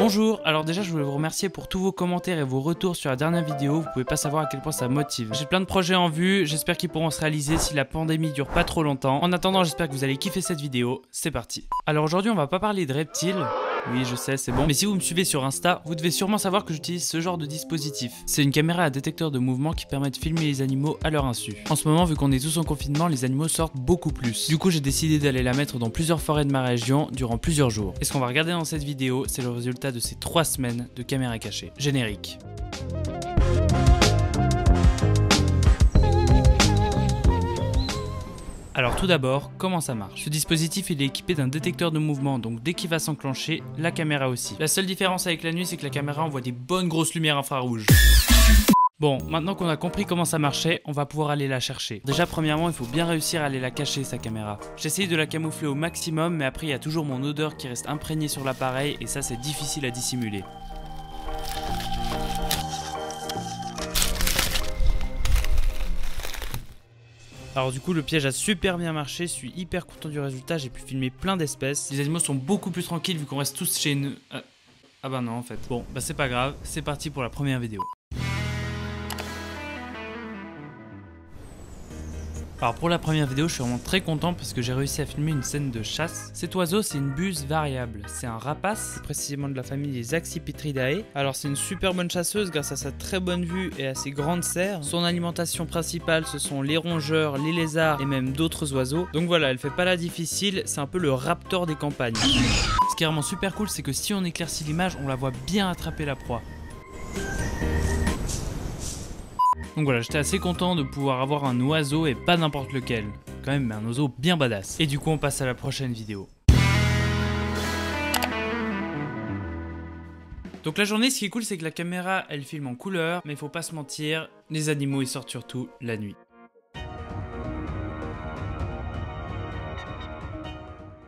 Bonjour, alors déjà je voulais vous remercier pour tous vos commentaires et vos retours sur la dernière vidéo, vous pouvez pas savoir à quel point ça motive. J'ai plein de projets en vue, j'espère qu'ils pourront se réaliser si la pandémie dure pas trop longtemps. En attendant, j'espère que vous allez kiffer cette vidéo, c'est parti. Alors aujourd'hui on va pas parler de reptiles. Oui, je sais, c'est bon. Mais si vous me suivez sur Insta, vous devez sûrement savoir que j'utilise ce genre de dispositif. C'est une caméra à détecteur de mouvement qui permet de filmer les animaux à leur insu. En ce moment, vu qu'on est tous en confinement, les animaux sortent beaucoup plus. Du coup, j'ai décidé d'aller la mettre dans plusieurs forêts de ma région durant plusieurs jours. Et ce qu'on va regarder dans cette vidéo, c'est le résultat de ces 3 semaines de caméra cachée. Générique. Alors tout d'abord, comment ça marche? Ce dispositif il est équipé d'un détecteur de mouvement, donc dès qu'il va s'enclencher, la caméra aussi. La seule différence avec la nuit, c'est que la caméra envoie des bonnes grosses lumières infrarouges. Bon, maintenant qu'on a compris comment ça marchait, on va pouvoir aller la chercher. Déjà, premièrement, il faut bien réussir à aller la cacher, sa caméra. J'essaye de la camoufler au maximum, mais après il y a toujours mon odeur qui reste imprégnée sur l'appareil, et ça c'est difficile à dissimuler. Alors du coup le piège a super bien marché, je suis hyper content du résultat, j'ai pu filmer plein d'espèces. Les animaux sont beaucoup plus tranquilles vu qu'on reste tous chez nous. Ah bah non en fait. Bon bah c'est pas grave, c'est parti pour la première vidéo. Alors pour la première vidéo, je suis vraiment très content parce que j'ai réussi à filmer une scène de chasse. Cet oiseau, c'est une buse variable. C'est un rapace, précisément de la famille des Accipitridae. Alors c'est une super bonne chasseuse grâce à sa très bonne vue et à ses grandes serres. Son alimentation principale, ce sont les rongeurs, les lézards et même d'autres oiseaux. Donc voilà, elle fait pas la difficile, c'est un peu le raptor des campagnes. Ce qui est vraiment super cool, c'est que si on éclaircit l'image, on la voit bien attraper la proie. Donc voilà, j'étais assez content de pouvoir avoir un oiseau et pas n'importe lequel. Quand même un oiseau bien badass. Et du coup on passe à la prochaine vidéo. Donc la journée, ce qui est cool, c'est que la caméra elle filme en couleur, mais il faut pas se mentir, les animaux ils sortent surtout la nuit.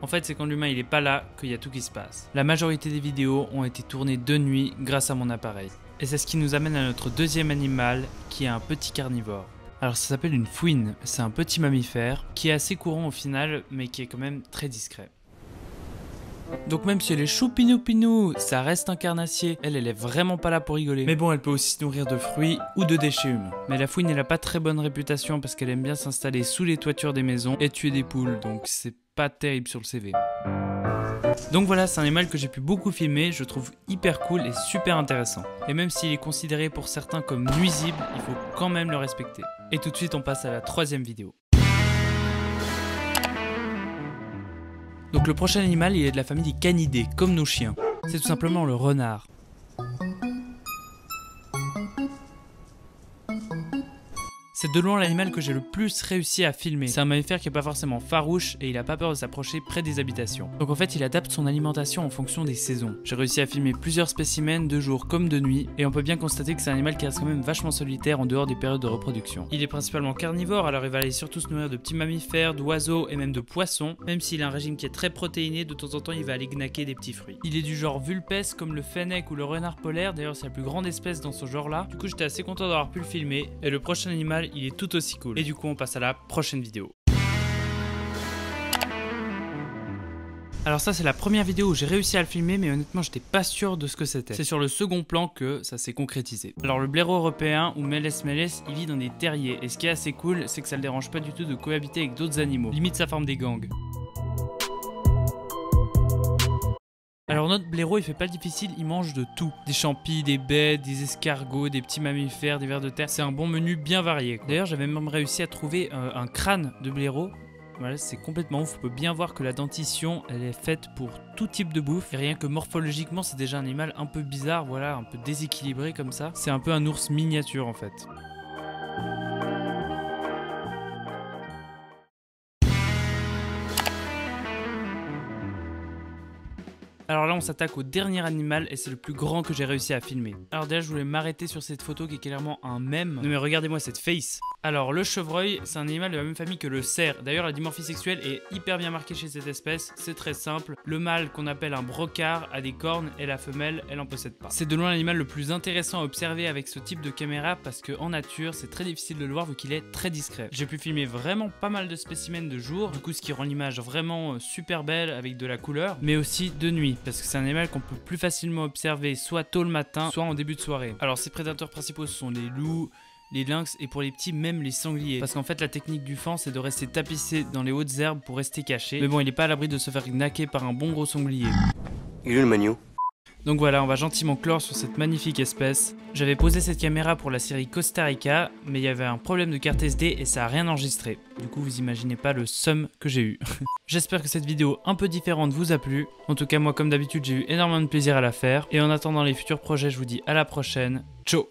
En fait, c'est quand l'humain il est pas là qu'il y a tout qui se passe. La majorité des vidéos ont été tournées de nuit grâce à mon appareil. Et c'est ce qui nous amène à notre deuxième animal, qui est un petit carnivore. Alors ça s'appelle une fouine, c'est un petit mammifère, qui est assez courant au final, mais qui est quand même très discret. Donc même si elle est choupinou-pinou, ça reste un carnassier, elle est vraiment pas là pour rigoler. Mais bon, elle peut aussi se nourrir de fruits ou de déchets humains. Mais la fouine elle a pas très bonne réputation parce qu'elle aime bien s'installer sous les toitures des maisons et tuer des poules, donc c'est pas terrible sur le CV. Donc voilà, c'est un animal que j'ai pu beaucoup filmer, je trouve hyper cool et super intéressant. Et même s'il est considéré pour certains comme nuisible, il faut quand même le respecter. Et tout de suite on passe à la troisième vidéo. Donc le prochain animal il est de la famille des canidés, comme nos chiens. C'est tout simplement le renard. C'est de loin l'animal que j'ai le plus réussi à filmer. C'est un mammifère qui est pas forcément farouche et il a pas peur de s'approcher près des habitations. Donc en fait il adapte son alimentation en fonction des saisons. J'ai réussi à filmer plusieurs spécimens de jour comme de nuit et on peut bien constater que c'est un animal qui reste quand même vachement solitaire en dehors des périodes de reproduction. Il est principalement carnivore, alors il va aller surtout se nourrir de petits mammifères, d'oiseaux et même de poissons. Même s'il a un régime qui est très protéiné, de temps en temps il va aller gnaquer des petits fruits. Il est du genre vulpes comme le fennec ou le renard polaire, d'ailleurs c'est la plus grande espèce dans ce genre là. Du coup j'étais assez content d'avoir pu le filmer et le prochain animal il est tout aussi cool. Et du coup on passe à la prochaine vidéo. Alors ça c'est la première vidéo où j'ai réussi à le filmer mais honnêtement j'étais pas sûr de ce que c'était. C'est sur le second plan que ça s'est concrétisé. Alors le blaireau européen ou Meles meles il vit dans des terriers et ce qui est assez cool c'est que ça le dérange pas du tout de cohabiter avec d'autres animaux. Limite ça forme des gangs. Alors notre blaireau il fait pas le difficile, il mange de tout. Des champis, des baies, des escargots, des petits mammifères, des vers de terre. C'est un bon menu bien varié. D'ailleurs j'avais même réussi à trouver un crâne de blaireau. Voilà, c'est complètement ouf, on peut bien voir que la dentition elle est faite pour tout type de bouffe. Et rien que morphologiquement c'est déjà un animal un peu bizarre, voilà, un peu déséquilibré comme ça. C'est un peu un ours miniature en fait. Alors là on s'attaque au dernier animal et c'est le plus grand que j'ai réussi à filmer. Alors déjà je voulais m'arrêter sur cette photo qui est clairement un mème. Non mais regardez-moi cette face. Alors le chevreuil c'est un animal de la même famille que le cerf. D'ailleurs la dimorphie sexuelle est hyper bien marquée chez cette espèce. C'est très simple. Le mâle qu'on appelle un brocard a des cornes et la femelle elle en possède pas. C'est de loin l'animal le plus intéressant à observer avec ce type de caméra parce qu'en nature c'est très difficile de le voir vu qu'il est très discret. J'ai pu filmer vraiment pas mal de spécimens de jour. Du coup ce qui rend l'image vraiment super belle avec de la couleur. Mais aussi de nuit. Parce que que c'est un animal qu'on peut plus facilement observer soit tôt le matin, soit en début de soirée. Alors ses prédateurs principaux ce sont les loups, les lynx et pour les petits même les sangliers. Parce qu'en fait la technique du faon c'est de rester tapissé dans les hautes herbes pour rester caché. Mais bon il est pas à l'abri de se faire knacker par un bon gros sanglier. Il est le magnou. Donc voilà, on va gentiment clore sur cette magnifique espèce. J'avais posé cette caméra pour la série Costa Rica, mais il y avait un problème de carte SD et ça a rien enregistré. Du coup, vous imaginez pas le seum que j'ai eu. J'espère que cette vidéo un peu différente vous a plu. En tout cas, moi comme d'habitude, j'ai eu énormément de plaisir à la faire. Et en attendant les futurs projets, je vous dis à la prochaine. Ciao!